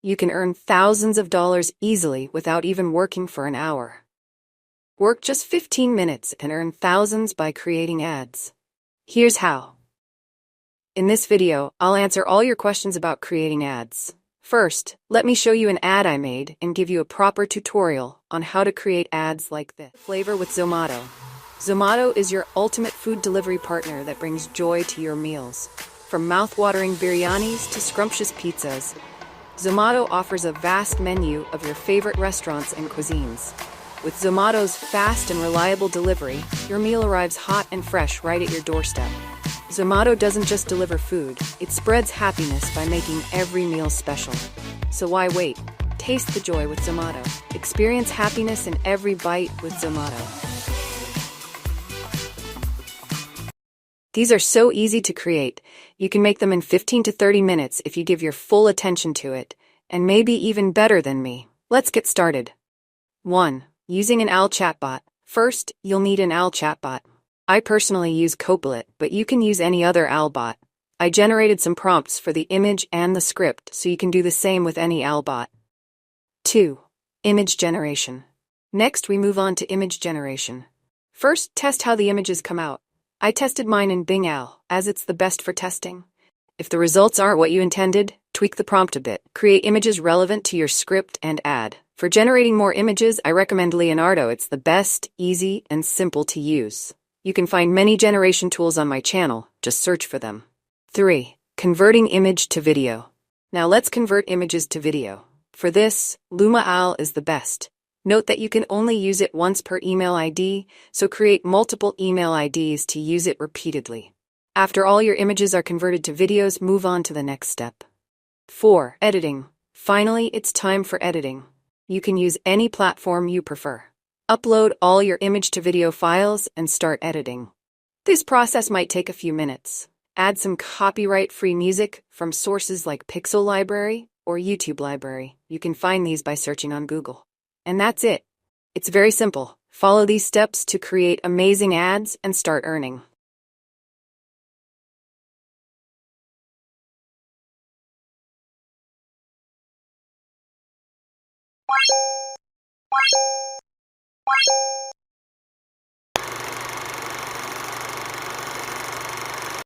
You can earn thousands of dollars easily without even working for an hour. Work just 15 minutes and earn thousands by creating ads. Here's how. In this video, I'll answer all your questions about creating ads. First, let me show you an ad I made and give you a proper tutorial on how to create ads like this. Flavor with Zomato. Zomato is your ultimate food delivery partner that brings joy to your meals. From mouth-watering biryanis to scrumptious pizzas, Zomato offers a vast menu of your favorite restaurants and cuisines. With Zomato's fast and reliable delivery, your meal arrives hot and fresh right at your doorstep. Zomato doesn't just deliver food, it spreads happiness by making every meal special. So why wait? Taste the joy with Zomato. Experience happiness in every bite with Zomato. These are so easy to create. You can make them in 15 to 30 minutes if you give your full attention to it, and maybe even better than me. Let's get started. 1. Using an AL chatbot. First, you'll need an AL chatbot. I personally use Copilot, but you can use any other AL bot. I generated some prompts for the image and the script, so you can do the same with any AL bot. 2. Image generation. Next, we move on to image generation. First, test how the images come out. I tested mine in Bing AL, as it's the best for testing. If the results aren't what you intended, tweak the prompt a bit. Create images relevant to your script and ad. For generating more images, I recommend Leonardo. It's the best, easy, and simple to use. You can find many generation tools on my channel, just search for them. 3. Converting image to video. Now let's convert images to video. For this, Luma AL is the best. Note that you can only use it once per email ID, so create multiple email IDs to use it repeatedly. After all your images are converted to videos, move on to the next step. 4. Editing. Finally, it's time for editing. You can use any platform you prefer. Upload all your image to video files and start editing. This process might take a few minutes. Add some copyright-free music from sources like Pixel Library or YouTube Library. You can find these by searching on Google. And that's it. It's very simple. Follow these steps to create amazing ads and start earning.